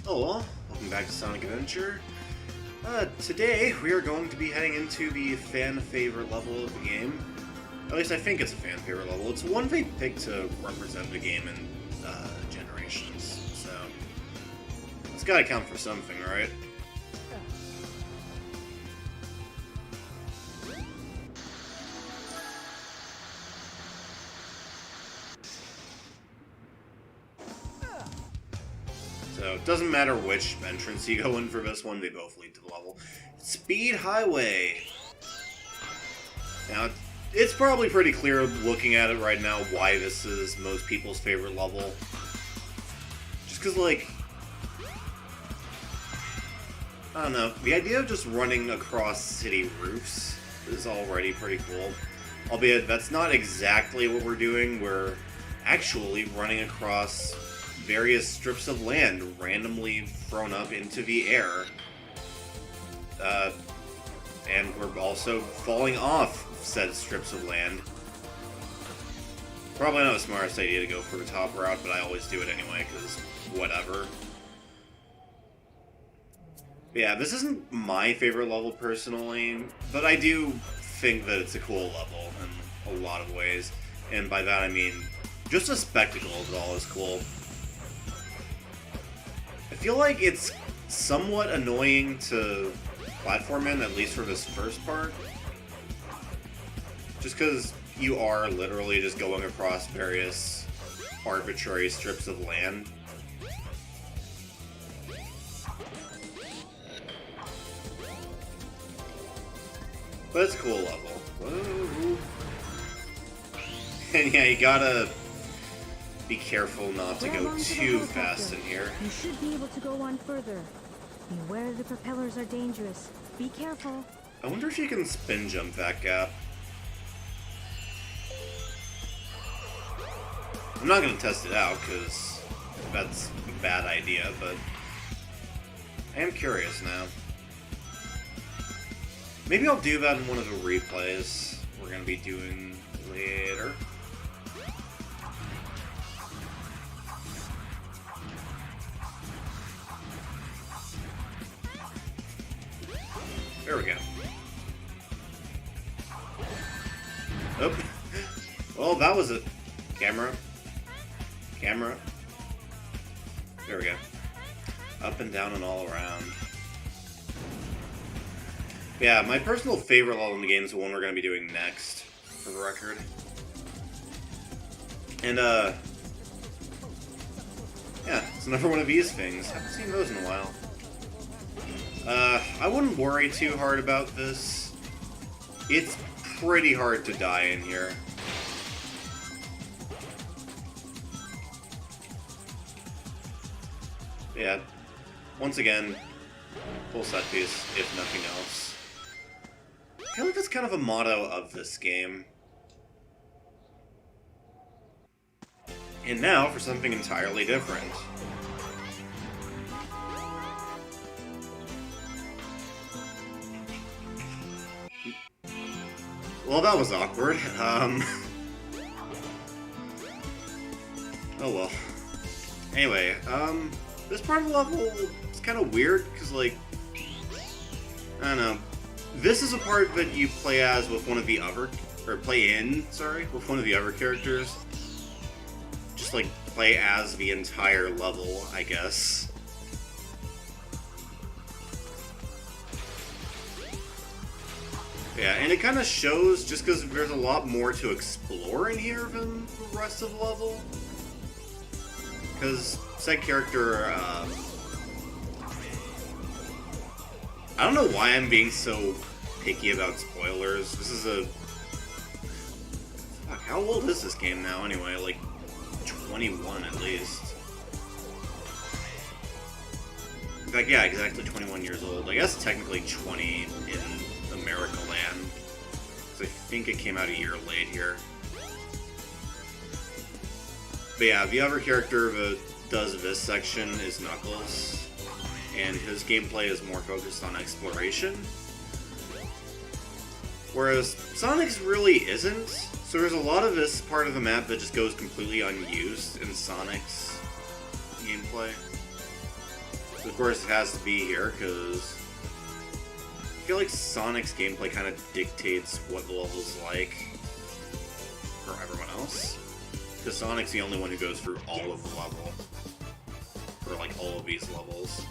Hello, welcome back to Sonic Adventure. Today we are going to be heading into the fan favorite level of the game. At least I think it's a fan favorite level. It's one they picked to represent the game in Generations, so it's gotta count for something, right? So it doesn't matter which entrance you go in for this one, they both lead to the level. Speed Highway! Now, it's probably pretty clear looking at it right now why this is most people's favorite level. Just because, like, I don't know, the idea of just running across city roofs is already pretty cool. Albeit, that's not exactly what we're doing. We're actually running across various strips of land randomly thrown up into the air. And we're also falling off said strips of land. Probably not the smartest idea to go for the top route, but I always do it anyway, because whatever. But yeah, this isn't my favorite level personally, but I do think that it's a cool level in a lot of ways. And by that I mean, just the spectacle of it all is cool. I feel like it's somewhat annoying to platform in, at least for this first part. Just because you are literally just going across various arbitrary strips of land. But it's a cool level. Whoa. And yeah, you gotta be careful not to go too fast in here. You should be able to go on further. Beware, the propellers are dangerous. Be careful. I wonder if you can spin jump that gap. I'm not going to test it out because that's a bad idea, but I am curious now. Maybe I'll do that in one of the replays we're going to be doing later. There we go. Oh. Well, that was it. Camera. Camera. There we go. Up and down and all around. Yeah, my personal favorite level in the game is the one we're going to be doing next, for the record. And, yeah, it's another one of these things. Haven't seen those in a while. I wouldn't worry too hard about this. It's pretty hard to die in here. Yeah, once again, full set piece, if nothing else. I feel like that's kind of a motto of this game. And now for something entirely different. Well, that was awkward. Oh well. Anyway, this part of the level is kind of weird, because, like, I don't know. This is a part that you play as with one of the other, or play in, sorry, with one of the other characters. Just, like, play as the entire level, I guess. Yeah, and it kind of shows just because there's a lot more to explore in here than the rest of the level. Because said character, I don't know why I'm being so picky about spoilers. This is a... Fuck, how old is this game now anyway? Like, 21 at least. In fact, yeah, exactly 21 years old. I guess technically 20 in America land. Because I think it came out a year late here. But yeah, the other character that does this section is Knuckles, and his gameplay is more focused on exploration. Whereas Sonic's really isn't, so there's a lot of this part of the map that just goes completely unused in Sonic's gameplay. Of course, it has to be here, because I feel like Sonic's gameplay kind of dictates what the level's like for everyone else. Because Sonic's the only one who goes through all of the level. Or, like, all of these levels.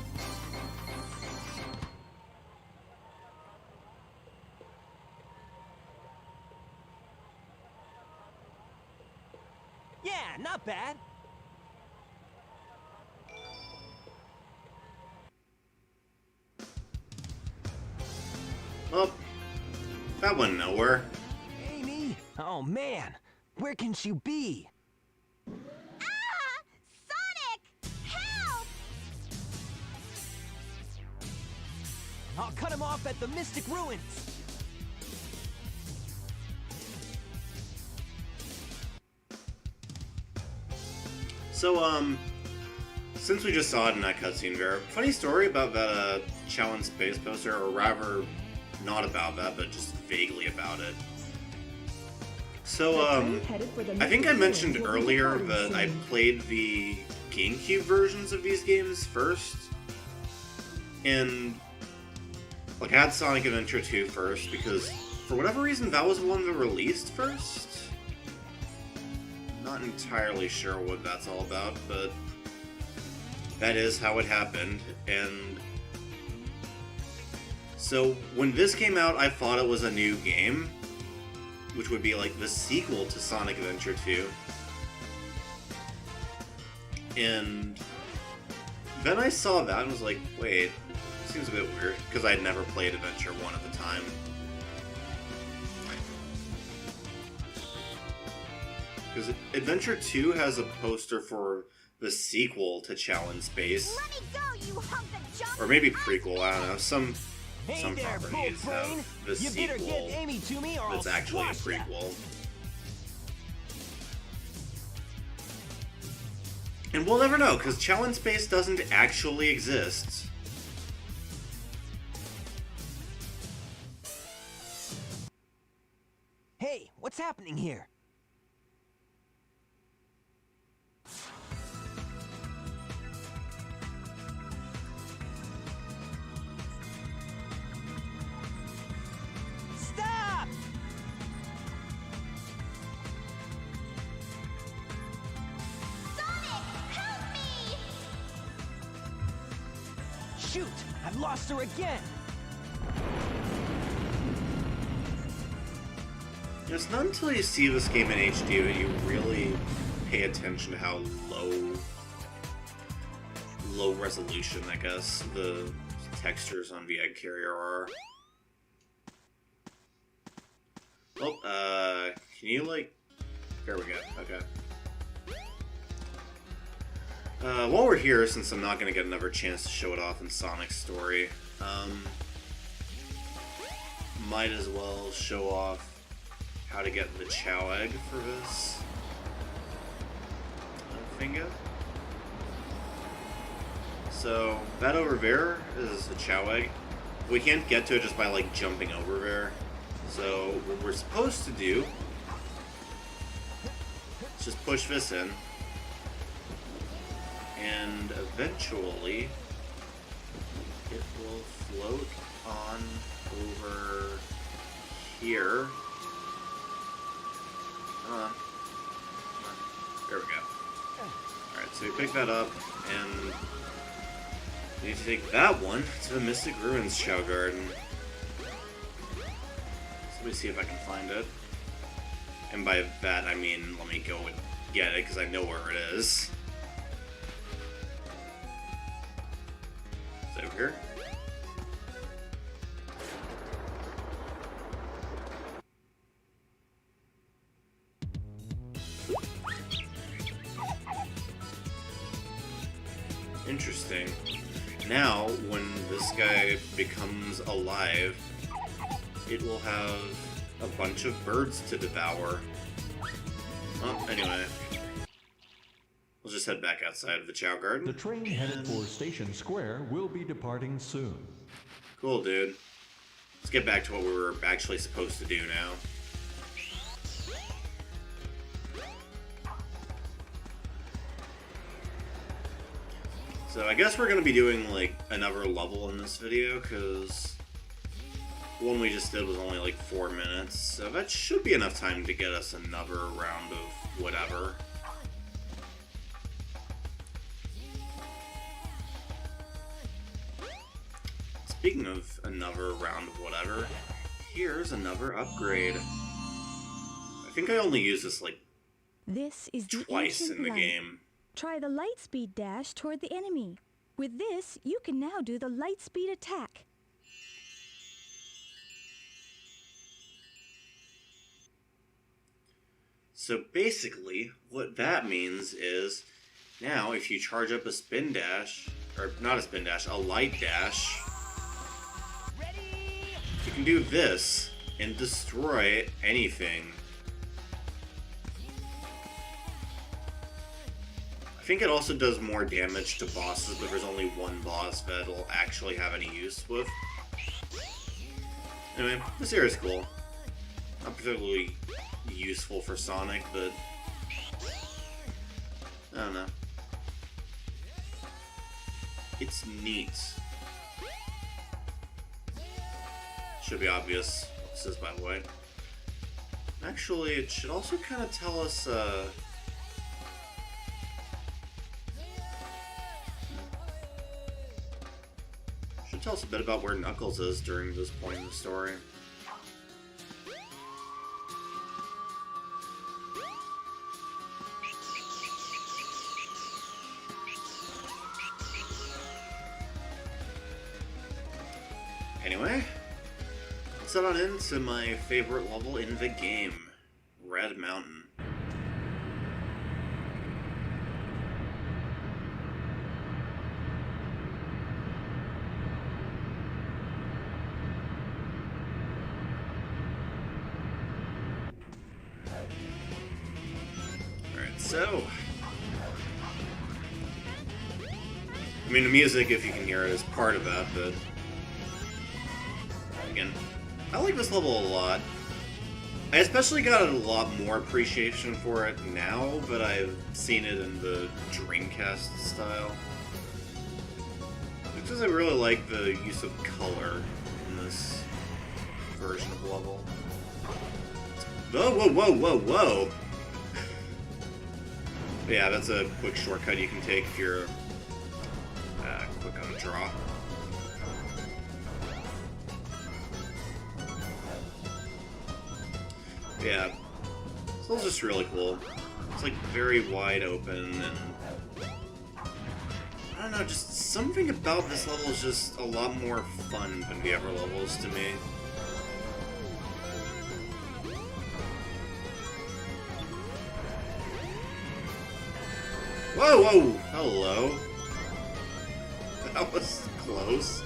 Yeah, not bad. Well, that went nowhere. Amy? Oh man, where can she be? Ah! Sonic! Help! I'll cut him off at the Mystic Ruins. So, since we just saw it in that cutscene, Vera, funny story about that, Challenge Space poster, or rather, not about that, but just vaguely about it. So, I think I mentioned earlier that I played the GameCube versions of these games first. And, like, I had Sonic Adventure 2 first, because, for whatever reason, that was the one that released first. Not entirely sure what that's all about, but that is how it happened. And so when this came out, I thought it was a new game, which would be like the sequel to Sonic Adventure 2. And then I saw that and was like, wait, seems a bit weird, because I had never played Adventure 1 at the time. Because Adventure 2 has a poster for the sequel to Challenge Space. Let me go, you hunk of junk! Or maybe prequel, I don't know. Some Hey there, properties Bull Brain. have the You better sequel give Amy to me or that's I'll actually a squash ya. prequel. And we'll never know, because Challenge Space doesn't actually exist. Hey, what's happening here? Stop! Sonic, help me! Shoot! I've lost her again! It's not until you see this game in HD that you really pay attention to how low resolution, I guess, the textures on the egg carrier are. Oh, can you, like... There we go, okay. While we're here, since I'm not gonna get another chance to show it off in Sonic's story, might as well show off how to get the Chow Egg for this finger. So, that over there is the Chow Egg. We can't get to it just by, like, jumping over there. So, what we're supposed to do is just push this in. And eventually, it will float on over here. Come on. There we go. Alright, so we pick that up, and we need to take that one to the Mystic Ruins Chow Garden. So let me see if I can find it. And by that, I mean, let me go and get it, because I know where it is. It's over here. Interesting. Now, when this guy becomes alive, it will have a bunch of birds to devour. Oh, anyway. We'll just head back outside of the Chow Garden. The train headed for Station Square will be departing soon. Cool, dude. Let's get back to what we were actually supposed to do now. So I guess we're gonna be doing like another level in this video, because the one we just did was only like 4 minutes, so that should be enough time to get us another round of whatever. Speaking of another round of whatever, here's another upgrade. I think I only used this like This is the twice ancient in the light. game. Try the light speed dash toward the enemy. With this, you can now do the light speed attack. So basically, what that means is, now if you charge up a spin dash, or not a spin dash, a light dash, you can do this and destroy anything. I think it also does more damage to bosses, but there's only one boss that it'll actually have any use with. Anyway, this area is cool. Not particularly useful for Sonic, but I don't know. It's neat. Should be obvious what this is, by the way. Actually, it should also kind of tell us, should tell us a bit about where Knuckles is during this point in the story. Anyway, let's head on into my favorite level in the game, Red Mountain. Alright, so I mean, the music, if you can hear it, is part of that, but again, I like this level a lot. I especially got a lot more appreciation for it now, but I've seen it in the Dreamcast style. Because I really like the use of color in this version of the level. Whoa, whoa, whoa, whoa, whoa! But yeah, that's a quick shortcut you can take if you're quick on a draw. Yeah, this level's just really cool. It's like very wide open, and I don't know, just something about this level is just a lot more fun than the other levels to me. Whoa, whoa, hello. That was close.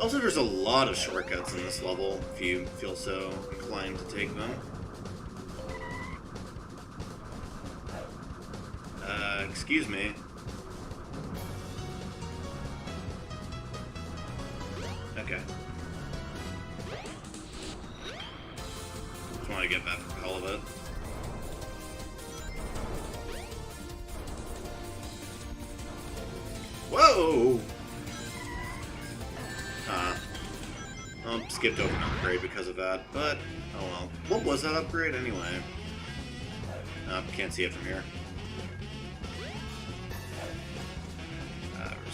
Also, there's a lot of shortcuts in this level, if you feel so inclined to take them. Excuse me. Okay. Just want to get that for the hell of it. Whoa! Skipped over an upgrade because of that, but oh well. What was that upgrade anyway? Can't see it from here.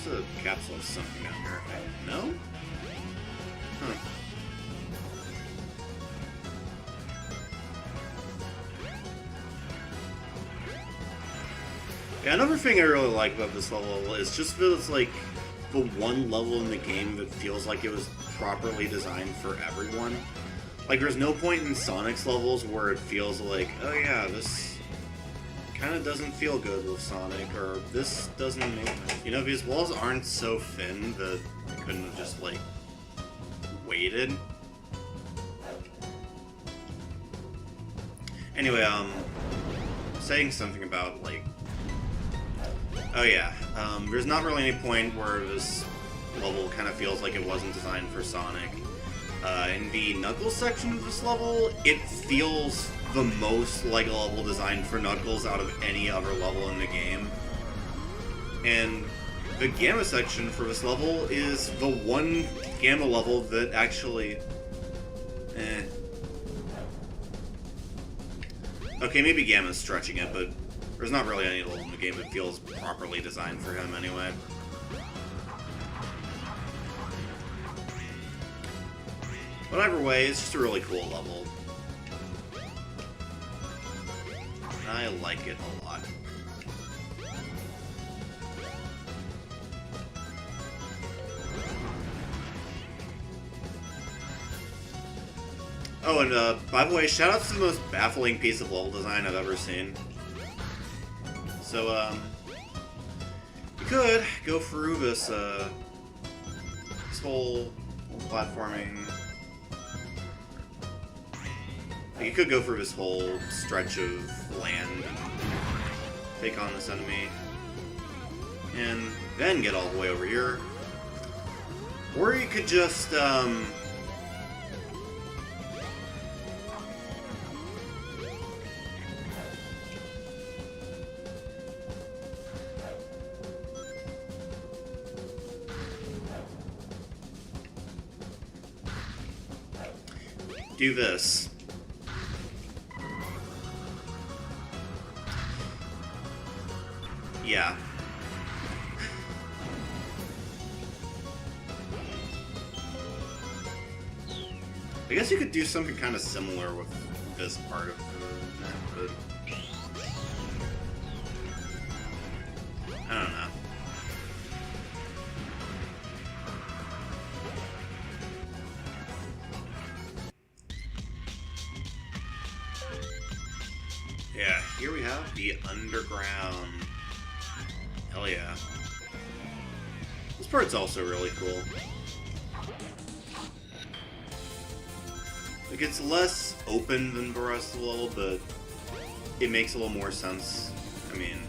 There's a capsule of something down here. No? Huh. Yeah, another thing I really like about this level is just that it's like the one level in the game that feels like it was properly designed for everyone. Like, there's no point in Sonic's levels where it feels like, oh yeah, this kind of doesn't feel good with Sonic, or this doesn't make... You know, these walls aren't so thin that I couldn't have just, like, waited. Anyway, saying something about, like... Oh yeah, there's not really any point where this level kind of feels like it wasn't designed for Sonic. In the Knuckles section of this level, it feels the most like level design for Knuckles out of any other level in the game. And the Gamma section for this level is the one Gamma level that actually... Okay, maybe Gamma's stretching it, but there's not really any level in the game that feels properly designed for him anyway. Whatever way, it's just a really cool level. I like it a lot. Oh, and by the way, shoutouts to the most baffling piece of level design I've ever seen. So, you could go through this, this whole platforming... You could go through this whole stretch of land and take on this enemy, and then get all the way over here. Or you could just, do this. Yeah. I guess you could do something kind of similar with this part of the map, but... I don't know. Yeah, here we have the underground. Hell yeah. This part's also really cool. Like, it's less open than the rest of the level, but it makes a little more sense. I mean,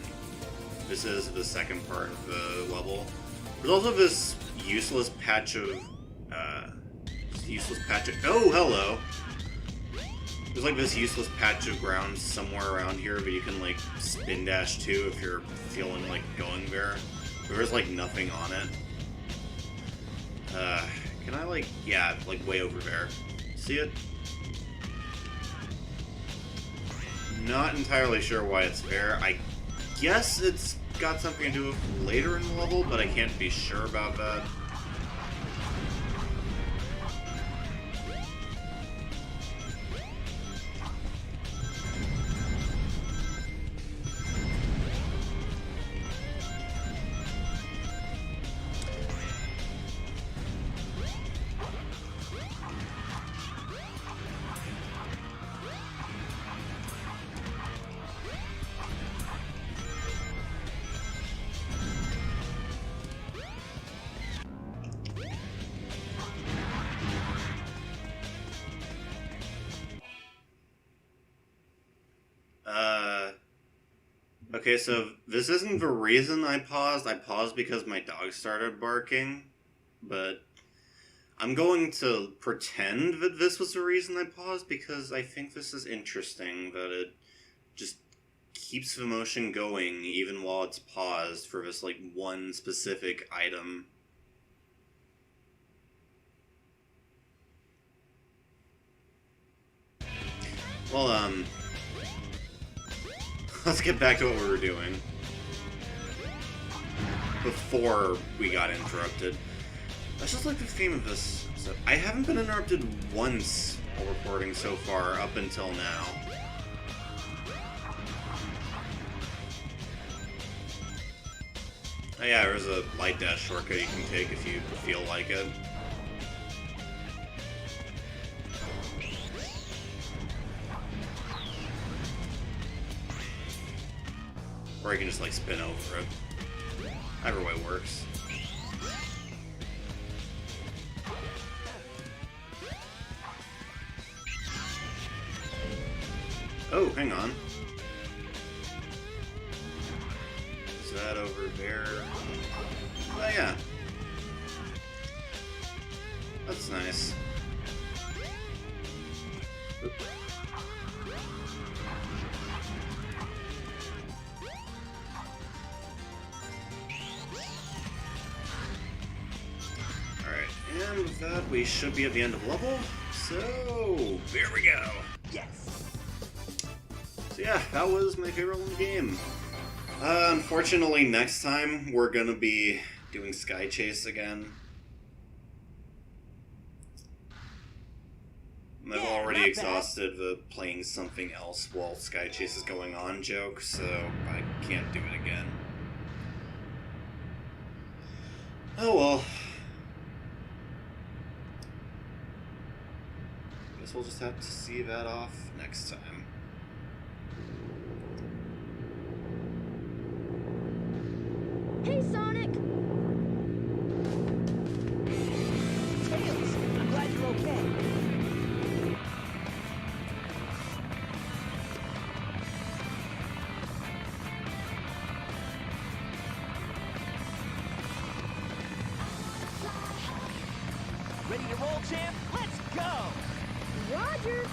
this is the second part of the level. There's also this useless patch of, oh, hello! There's like this useless patch of ground somewhere around here, but you can like spin dash to if you're feeling like going there. There's like nothing on it. Can I like, yeah, like way over there. See it? Not entirely sure why it's there. I guess it's got something to do with later in the level, but I can't be sure about that. Okay, so this isn't the reason I paused. I paused because my dog started barking, but I'm going to pretend that this was the reason I paused because I think this is interesting, that it just keeps the motion going even while it's paused for this, like, one specific item. Well, let's get back to what we were doing before we got interrupted. That's just like the theme of this episode. I haven't been interrupted once while recording so far, up until now. Oh yeah, there's a light dash shortcut you can take if you feel like it. Or you can just like spin over it. Either way works. Oh, hang on. Is that over there? Oh yeah. That's nice. Oop. with that, we should be at the end of level. So, there we go. Yes. So yeah, that was my favorite one in the game. Unfortunately, next time we're gonna be doing Sky Chase again. I've Yeah, already not bad. exhausted the playing something else while Sky Chase is going on joke, so I can't do it again. Oh well. Guess we'll just have to see that off next time. Hey, Sonic! Tails, I'm glad you're okay. Ready to roll, champ? Let's go! Roger!